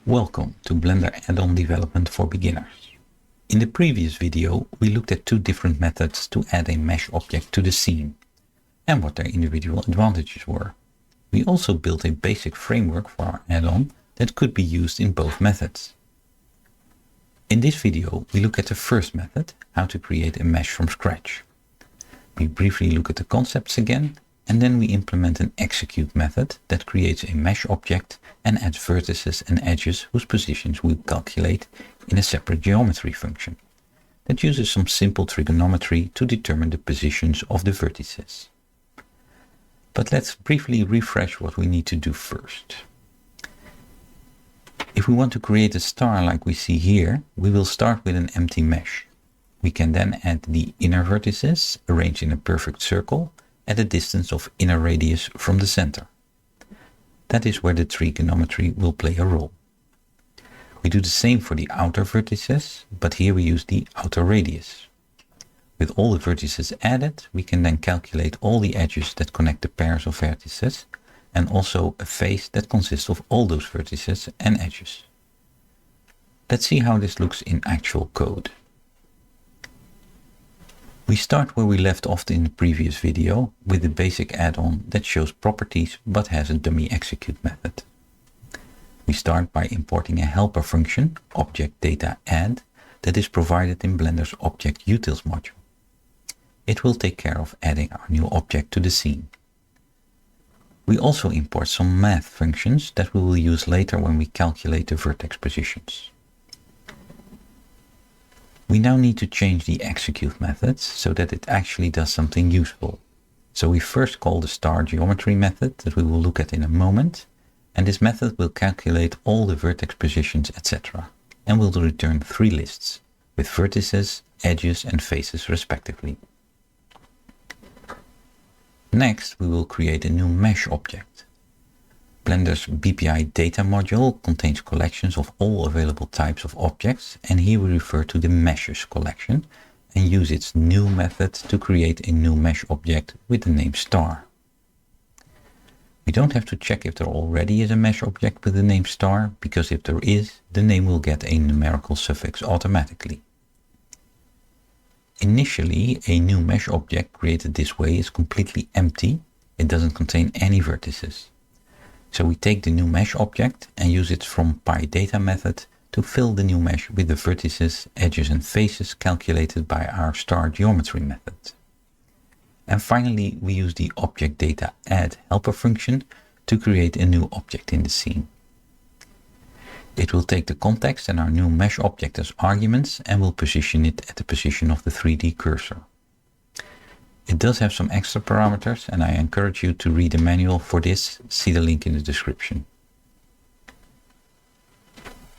Welcome to Blender add-on development for beginners. In the previous video, we looked at two different methods to add a mesh object to the scene and what their individual advantages were. We also built a basic framework for our add-on that could be used in both methods. In this video, we look at the first method, how to create a mesh from scratch. We briefly look at the concepts again, and then we implement an execute method that creates a mesh object and adds vertices and edges whose positions we calculate in a separate geometry function that uses some simple trigonometry to determine the positions of the vertices. But let's briefly refresh what we need to do first. If we want to create a star like we see here, we will start with an empty mesh. We can then add the inner vertices arranged in a perfect circle at a distance of inner radius from the center. That is where the trigonometry will play a role. We do the same for the outer vertices, but here we use the outer radius. With all the vertices added, we can then calculate all the edges that connect the pairs of vertices, and also a face that consists of all those vertices and edges. Let's see how this looks in actual code. We start where we left off in the previous video with the basic add-on that shows properties but has a dummy execute method. We start by importing a helper function, object data add, that is provided in Blender's object utils module. It will take care of adding our new object to the scene. We also import some math functions that we will use later when we calculate the vertex positions. We now need to change the execute methods so that it actually does something useful. So we first call the star geometry method that we will look at in a moment, and this method will calculate all the vertex positions, etc. and will return three lists with vertices, edges and faces respectively. Next, we will create a new mesh object. Blender's BPI data module contains collections of all available types of objects, and here we refer to the meshes collection and use its new method to create a new mesh object with the name star. We don't have to check if there already is a mesh object with the name star, because if there is, the name will get a numerical suffix automatically. Initially, a new mesh object created this way is completely empty. It doesn't contain any vertices. So we take the new mesh object and use its fromPyData method to fill the new mesh with the vertices, edges and faces calculated by our star geometry method. And finally, we use the object data add helper function to create a new object in the scene. It will take the context and our new mesh object as arguments and will position it at the position of the 3D cursor. It does have some extra parameters, and I encourage you to read the manual for this. See the link in the description.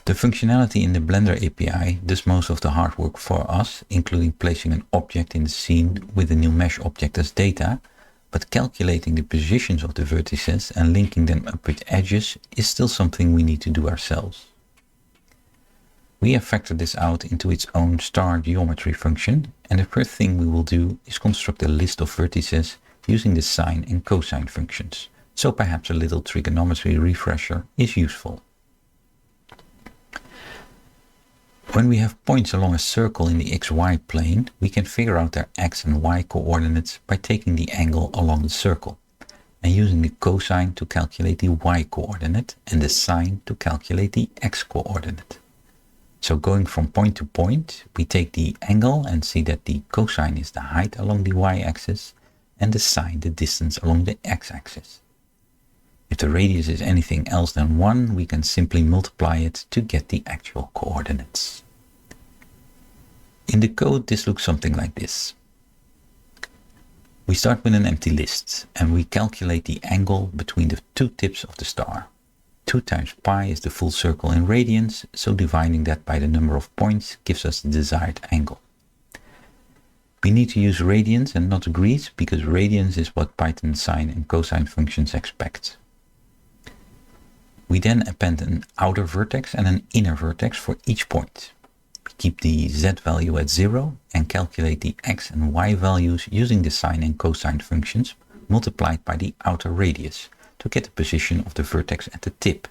The functionality in the Blender API does most of the hard work for us, including placing an object in the scene with the new mesh object as data, but calculating the positions of the vertices and linking them up with edges is still something we need to do ourselves. We have factored this out into its own star geometry function, and the first thing we will do is construct a list of vertices using the sine and cosine functions, so perhaps a little trigonometry refresher is useful. When we have points along a circle in the xy plane, we can figure out their x and y coordinates by taking the angle along the circle and using the cosine to calculate the y coordinate and the sine to calculate the x coordinate. So going from point to point, we take the angle and see that the cosine is the height along the y-axis and the sine the distance along the x-axis. If the radius is anything else than 1, we can simply multiply it to get the actual coordinates. In the code, this looks something like this. We start with an empty list and we calculate the angle between the two tips of the star. 2 times pi is the full circle in radians, so dividing that by the number of points gives us the desired angle. We need to use radians and not degrees, because radians is what Python sine and cosine functions expect. We then append an outer vertex and an inner vertex for each point. We keep the z value at 0 and calculate the x and y values using the sine and cosine functions multiplied by the outer radius to get the position of the vertex at the tip.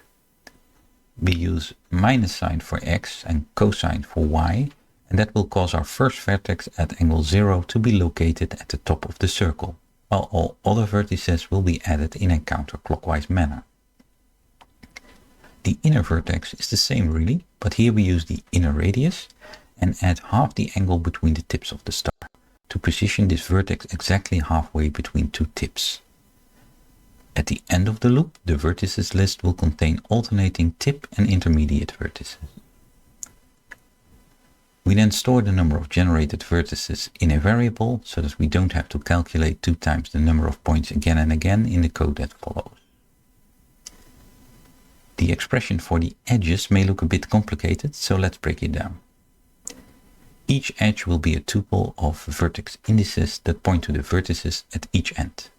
we use minus sign for x and cosine for y, and that will cause our first vertex at angle 0 to be located at the top of the circle, while all other vertices will be added in a counterclockwise manner. The inner vertex is the same really, but here we use the inner radius and add half the angle between the tips of the star to position this vertex exactly halfway between two tips. At the end of the loop, the vertices list will contain alternating tip and intermediate vertices. We then store the number of generated vertices in a variable so that we don't have to calculate 2 times the number of points again and again in the code that follows. The expression for the edges may look a bit complicated, so let's break it down. Each edge will be a tuple of vertex indices that point to the vertices at each end.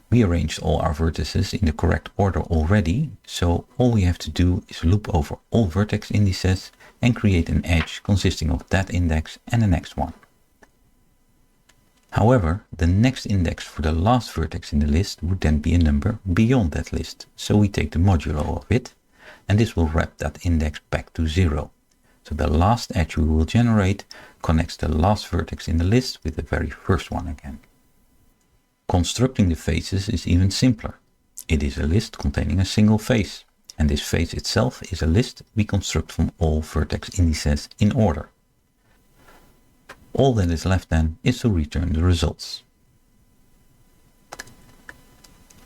We arranged all our vertices in the correct order already, so all we have to do is loop over all vertex indices and create an edge consisting of that index and the next one. However, the next index for the last vertex in the list would then be a number beyond that list, so we take the modulo of it, and this will wrap that index back to 0. So the last edge we will generate connects the last vertex in the list with the very first one again. Constructing the faces is even simpler. It is a list containing a single face, and this face itself is a list we construct from all vertex indices in order. All that is left then is to return the results.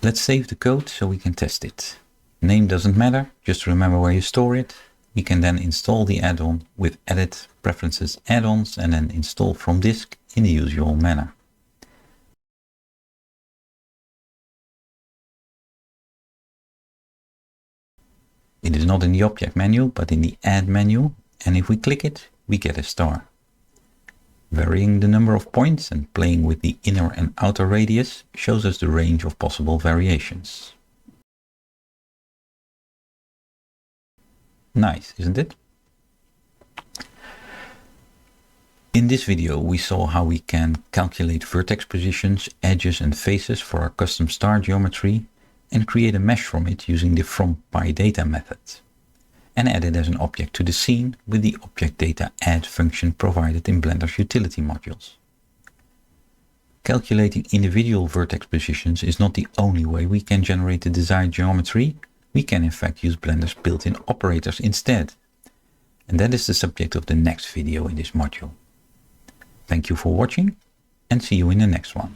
Let's save the code so we can test it. Name doesn't matter, just remember where you store it. We can then install the add-on with Edit, Preferences, Add-ons, and then install from disk in the usual manner. It is not in the object menu, but in the add menu, and if we click it, we get a star. Varying the number of points and playing with the inner and outer radius shows us the range of possible variations. Nice, isn't it? In this video we saw how we can calculate vertex positions, edges and faces for our custom star geometry and create a mesh from it using the fromPyData method, and add it as an object to the scene with the object data add function provided in Blender's utility modules. Calculating individual vertex positions is not the only way we can generate the desired geometry. We can in fact use Blender's built-in operators instead. And that is the subject of the next video in this module. Thank you for watching and see you in the next one.